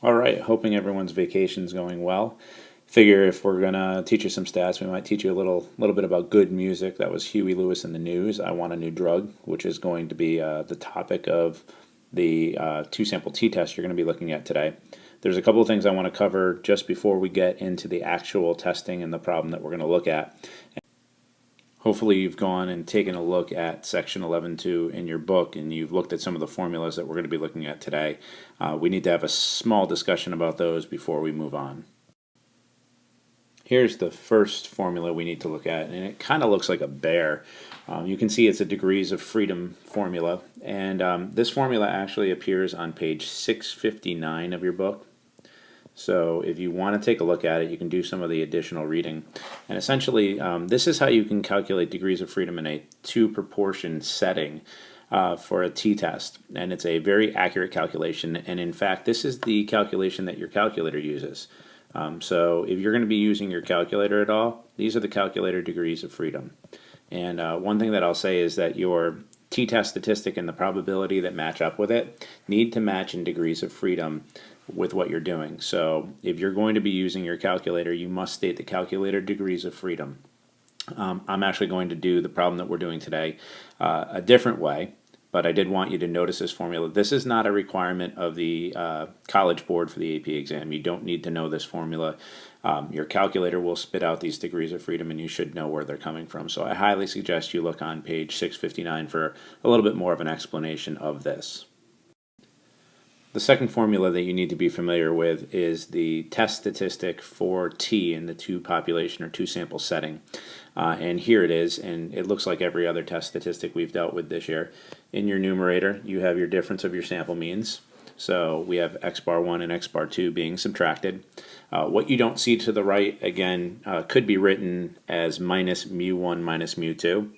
All right, hoping everyone's vacation's going well. Figure if we're gonna teach you some stats, we might teach you a little bit about good music. That was Huey Lewis in the News. I Want a New Drug, which is going to be the topic of the two-sample t-test you're going to be looking at today. There's a couple of things I want to cover just before we get into the actual testing and the problem that we're going to look at. Hopefully you've gone and taken a look at section 11.2 in your book and you've looked at some of the formulas that we're going to be looking at today. We need to have a small discussion about those before we move on. Here's the first formula we need to look at, and it kind of looks like a bear. You can see it's a degrees of freedom formula, and this formula actually appears on page 659 of your book. So if you want to take a look at it, you can do some of the additional reading. And essentially, this is how you can calculate degrees of freedom in a two-proportion setting for a t-test. And it's a very accurate calculation. And in fact, this is the calculation that your calculator uses. So if you're going to be using your calculator at all, these are the calculator degrees of freedom. And one thing that I'll say is that your t-test statistic and the probability that match up with it need to match in degrees of freedom with what you're doing. So if you're going to be using your calculator, you must state the calculator degrees of freedom. I'm actually going to do the problem that we're doing today a different way, but I did want you to notice this formula. This is not a requirement of the College Board for the AP exam. You don't need to know this formula. Your calculator will spit out these degrees of freedom and you should know where they're coming from. So I highly suggest you look on page 659 for a little bit more of an explanation of this. The second formula that you need to be familiar with is the test statistic for T in the two population or two sample setting. And here it is, and it looks like every other test statistic we've dealt with this year. In your numerator, you have your difference of your sample means. So we have x bar 1 and x bar 2 being subtracted. What you don't see to the right, again, could be written as minus mu1 minus mu2.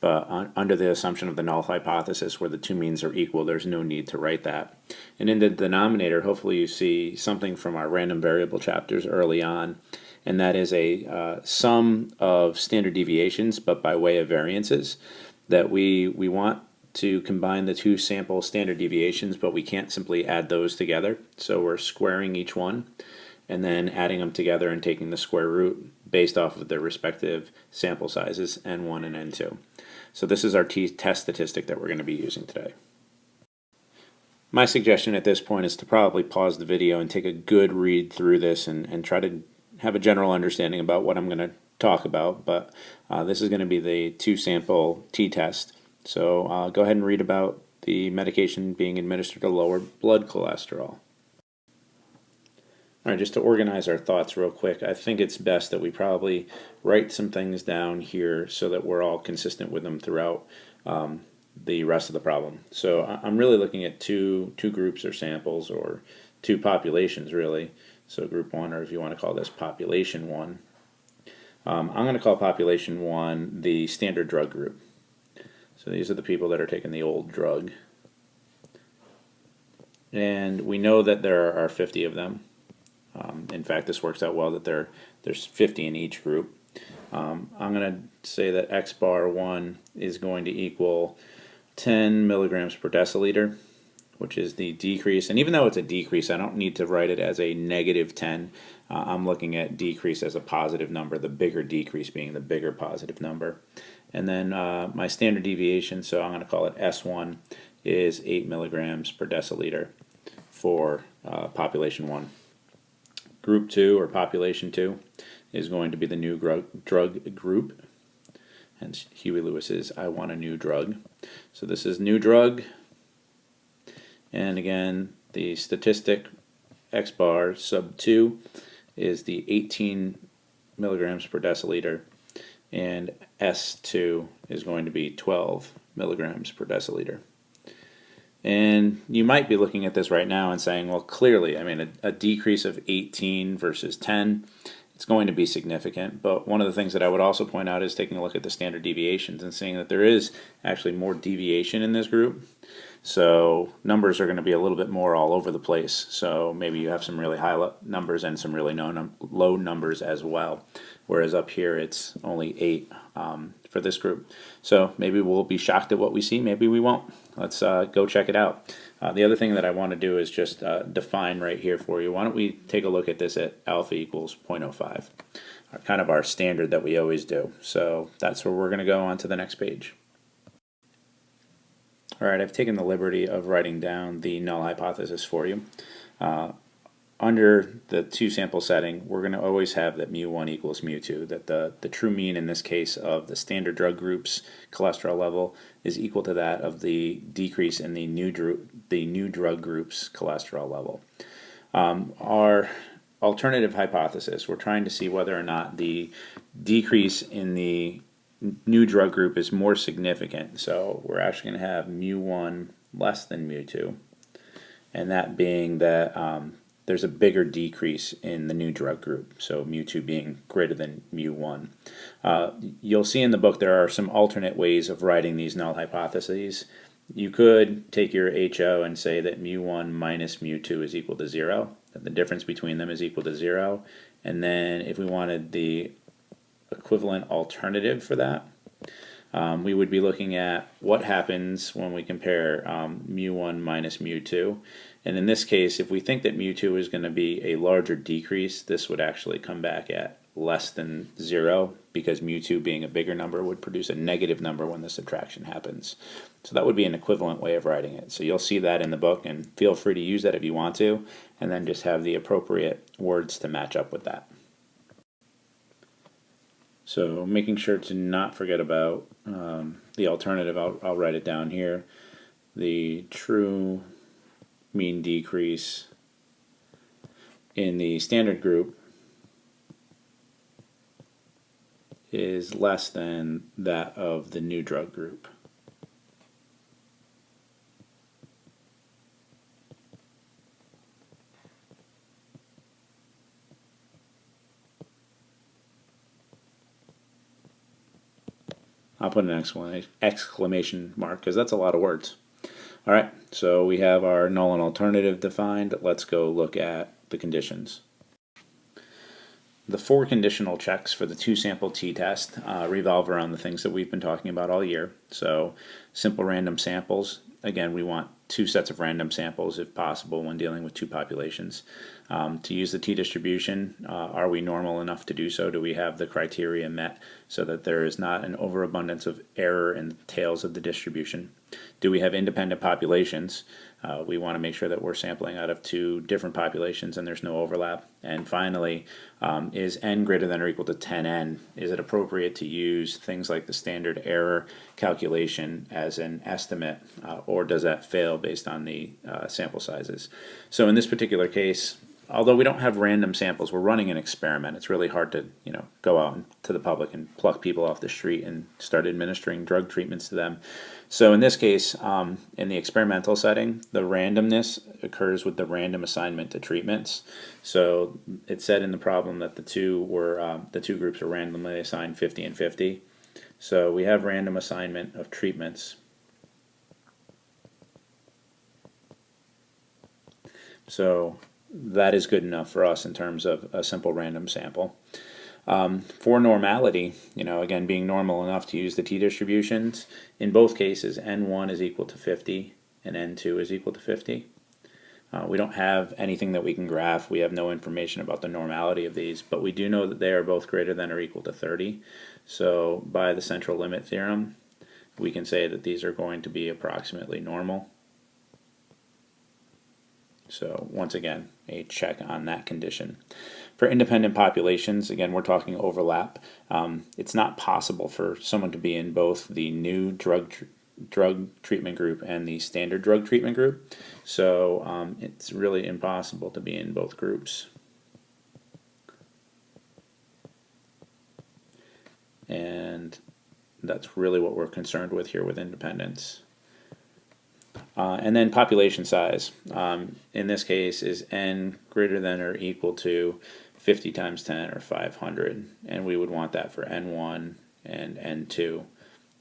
But under the assumption of the null hypothesis where the two means are equal, there's no need to write that. And in the denominator, hopefully you see something from our random variable chapters early on, and that is a sum of standard deviations, but by way of variances, that we want to combine the two sample standard deviations, but we can't simply add those together. So we're squaring each one and then adding them together and taking the square root based off of their respective sample sizes, n1 and n2. So this is our t-test statistic that we're going to be using today. My suggestion at this point is to probably pause the video and take a good read through this and try to have a general understanding about what I'm going to talk about. But this is going to be the two-sample t-test. So go ahead and read about the medication being administered to lower blood cholesterol. All right, just to organize our thoughts real quick, I think it's best that we probably write some things down here so that we're all consistent with them throughout the rest of the problem. So I'm really looking at two groups or samples, or two populations really. So group 1, or if you want to call this population 1. I'm going to call population 1 the standard drug group. So these are the people that are taking the old drug. And we know that there are 50 of them. In fact, this works out well that there's 50 in each group. I'm going to say that x bar 1 is going to equal 10 milligrams per deciliter, which is the decrease. And even though it's a decrease, I don't need to write it as a negative 10. I'm looking at decrease as a positive number, the bigger decrease being the bigger positive number. And then my standard deviation, so I'm going to call it S1, is 8 milligrams per deciliter for population 1. Group 2, or population 2, is going to be the new drug group. Hence Huey Lewis's I Want a New Drug. So this is new drug. And again, the statistic x bar sub 2 is the 18 milligrams per deciliter. And S2 is going to be 12 milligrams per deciliter. And you might be looking at this right now and saying, well, clearly, I mean, a decrease of 18 versus 10, it's going to be significant. But one of the things that I would also point out is taking a look at the standard deviations and seeing that there is actually more deviation in this group. So numbers are going to be a little bit more all over the place. So maybe you have some really high numbers and some really low numbers as well. Whereas up here it's only 8 for this group. So maybe we'll be shocked at what we see, maybe we won't. Let's go check it out. The other thing that I want to do is just define right here for you. Why don't we take a look at this at alpha equals 0.05, kind of our standard that we always do. So that's where we're going to go on to the next page. All right, I've taken the liberty of writing down the null hypothesis for you. Under the 2-sample setting, we're going to always have that mu1 equals mu2, that the true mean in this case of the standard drug group's cholesterol level is equal to that of the decrease in the new drug group's cholesterol level. Our alternative hypothesis, we're trying to see whether or not the decrease in the new drug group is more significant. So we're actually going to have mu1 less than mu2, and that being that there's a bigger decrease in the new drug group, so mu2 being greater than mu1. You'll see in the book there are some alternate ways of writing these null hypotheses. You could take your HO and say that mu1 minus mu2 is equal to 0, that the difference between them is equal to 0, and then if we wanted the equivalent alternative for that, we would be looking at what happens when we compare mu1 minus mu2. And in this case, if we think that mu2 is going to be a larger decrease, this would actually come back at less than 0, because mu2 being a bigger number would produce a negative number when the subtraction happens. So that would be an equivalent way of writing it. So you'll see that in the book, and feel free to use that if you want to, and then just have the appropriate words to match up with that. So making sure to not forget about the alternative, I'll write it down here. The true mean decrease in the standard group is less than that of the new drug group. I'll put an exclamation mark because that's a lot of words. All right, so we have our null and alternative defined. Let's go look at the conditions. The 4 conditional checks for the 2-sample t-test revolve around the things that we've been talking about all year. So simple random samples. Again, we want 2 sets of random samples if possible when dealing with 2 populations. To use the t-distribution, are we normal enough to do so? Do we have the criteria met so that there is not an overabundance of error in the tails of the distribution? Do we have independent populations? We want to make sure that we're sampling out of 2 different populations and there's no overlap. And finally, is n greater than or equal to 10n? Is it appropriate to use things like the standard error calculation as an estimate, or does that fail based on the sample sizes? So in this particular case, although we don't have random samples, we're running an experiment. It's really hard to go out to the public and pluck people off the street and start administering drug treatments to them. So in this case, in the experimental setting, the randomness occurs with the random assignment to treatments. So it said in the problem that the two groups were randomly assigned 50 and 50. So we have random assignment of treatments. So that is good enough for us in terms of a simple random sample. For normality, again, being normal enough to use the t-distributions, in both cases, n1 is equal to 50 and n2 is equal to 50. We don't have anything that we can graph. We have no information about the normality of these, but we do know that they are both greater than or equal to 30. So by the central limit theorem, we can say that these are going to be approximately normal. So once again, a check on that condition. For independent populations, again, we're talking overlap. It's not possible for someone to be in both the new drug treatment group and the standard drug treatment group. So it's really impossible to be in both groups. And that's really what we're concerned with here with independence. And then population size. In this case is n greater than or equal to 50 times 10 or 500. And we would want that for n1 and n2.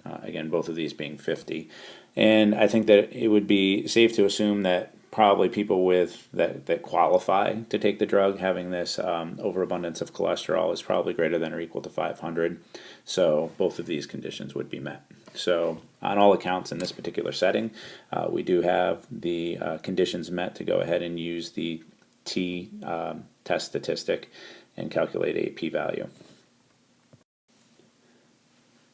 Again, both of these being 50. And I think that it would be safe to assume that probably people that qualify to take the drug having this overabundance of cholesterol is probably greater than or equal to 500. So both of these conditions would be met. So on all accounts in this particular setting, we do have the conditions met to go ahead and use the t-test statistic and calculate a p-value.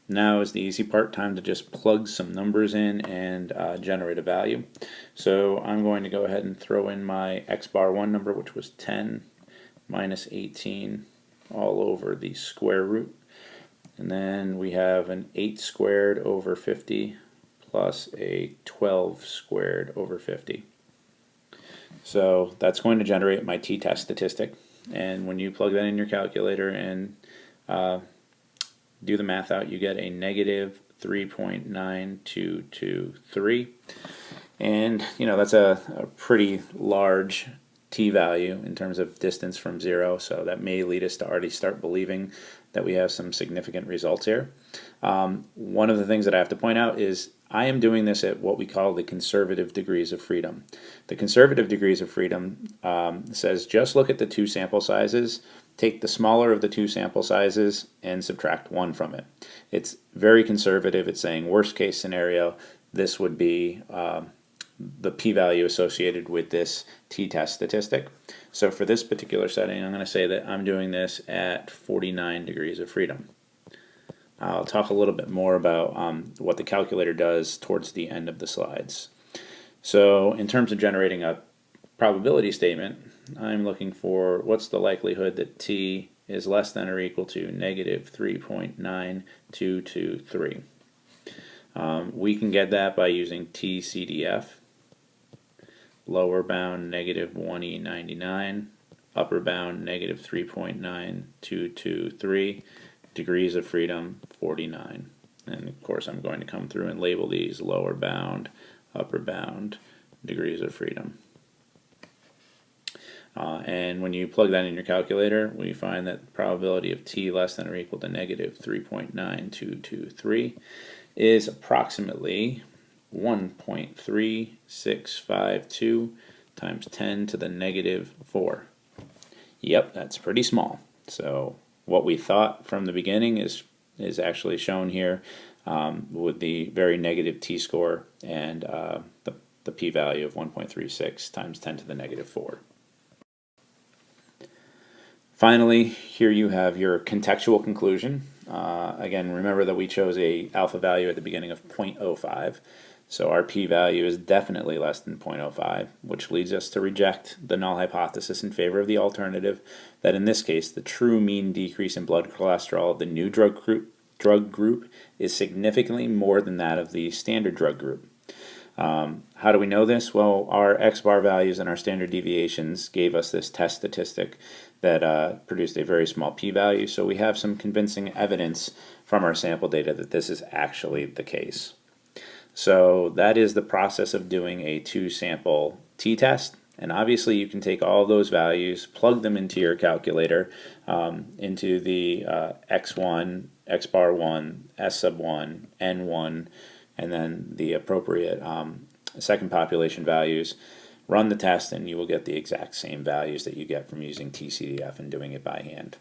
Now is the easy part, time to just plug some numbers in and generate a value. So I'm going to go ahead and throw in my x bar 1 number, which was 10 minus 18 all over the square root. And then we have an 8 squared over 50 plus a 12 squared over 50. So that's going to generate my t-test statistic. And when you plug that in your calculator and do the math out, you get a negative 3.9223. And that's a pretty large t-value in terms of distance from 0, so that may lead us to already start believing that we have some significant results here. One of the things that I have to point out is I am doing this at what we call the conservative degrees of freedom. The conservative degrees of freedom says just look at the 2 sample sizes, take the smaller of the 2 sample sizes, and subtract 1 from it. It's very conservative. It's saying worst case scenario, this would be the p-value associated with this t-test statistic. So for this particular setting, I'm going to say that I'm doing this at 49 degrees of freedom. I'll talk a little bit more about what the calculator does towards the end of the slides. So in terms of generating a probability statement, I'm looking for what's the likelihood that t is less than or equal to negative 3.9223. We can get that by using TCDF. Lower bound negative 1E99, upper bound negative 3.9223, degrees of freedom 49. And of course I'm going to come through and label these lower bound, upper bound, degrees of freedom. And when you plug that in your calculator, we find that the probability of t less than or equal to negative 3.9223 is approximately 1.3652 times 10 to the negative 4. Yep, that's pretty small. So what we thought from the beginning is actually shown here with the very negative t-score and the p-value of 1.36 times 10 to the negative 4. Finally, here you have your contextual conclusion. Again, remember that we chose a alpha value at the beginning of 0.05. So our p-value is definitely less than 0.05, which leads us to reject the null hypothesis in favor of the alternative, that in this case, the true mean decrease in blood cholesterol of the new drug group is significantly more than that of the standard drug group. How do we know this? Well, our x-bar values and our standard deviations gave us this test statistic that produced a very small p-value, so we have some convincing evidence from our sample data that this is actually the case. So that is the process of doing a 2-sample t-test, and obviously you can take all those values, plug them into your calculator, into the x1, x-bar 1, s sub 1, n1, and then the appropriate second population values. Run the test and you will get the exact same values that you get from using TCDF and doing it by hand.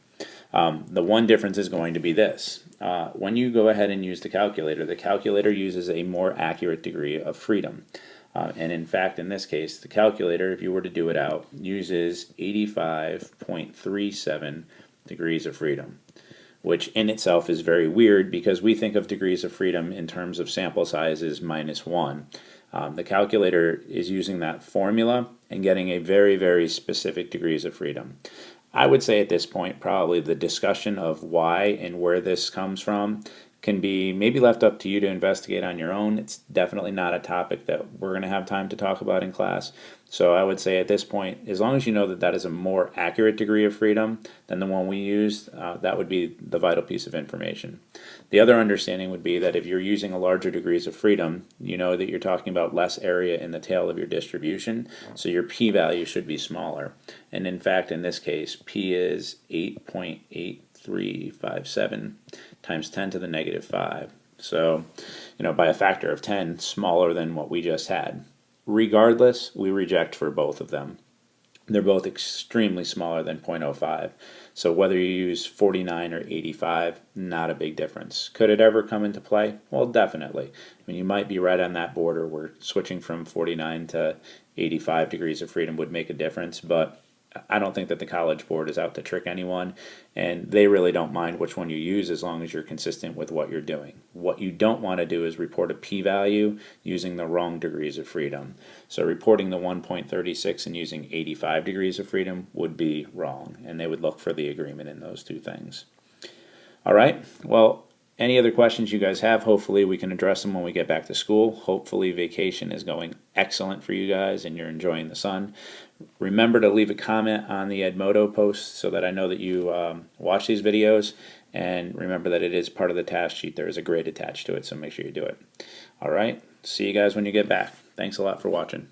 The one difference is going to be this. When you go ahead and use the calculator uses a more accurate degree of freedom. And in fact, in this case, the calculator, if you were to do it out, uses 85.37 degrees of freedom, which in itself is very weird because we think of degrees of freedom in terms of sample sizes minus 1. The calculator is using that formula and getting a very, very specific degrees of freedom. I would say at this point probably the discussion of why and where this comes from can be maybe left up to you to investigate on your own. It's definitely not a topic that we're going to have time to talk about in class. So I would say at this point, as long as you know that that is a more accurate degree of freedom than the one we used, that would be the vital piece of information. The other understanding would be that if you're using a larger degrees of freedom, you know that you're talking about less area in the tail of your distribution, so your p-value should be smaller. And in fact, in this case, p is 8.8357 times 10 to the negative 5. So, by a factor of 10, smaller than what we just had. Regardless, we reject for both of them. They're both extremely smaller than 0.05. So whether you use 49 or 85, not a big difference. Could it ever come into play? Well, definitely. I mean, you might be right on that border where switching from 49 to 85 degrees of freedom would make a difference, but I don't think that the College Board is out to trick anyone, and they really don't mind which one you use as long as you're consistent with what you're doing. What you don't want to do is report a p-value using the wrong degrees of freedom. So reporting the 1.36 and using 85 degrees of freedom would be wrong, and they would look for the agreement in those two things. All right, well, any other questions you guys have, hopefully we can address them when we get back to school. Hopefully vacation is going excellent for you guys and you're enjoying the sun. Remember to leave a comment on the Edmodo post so that I know that you watch these videos. And remember that it is part of the task sheet. There is a grade attached to it, so make sure you do it. All right, see you guys when you get back. Thanks a lot for watching.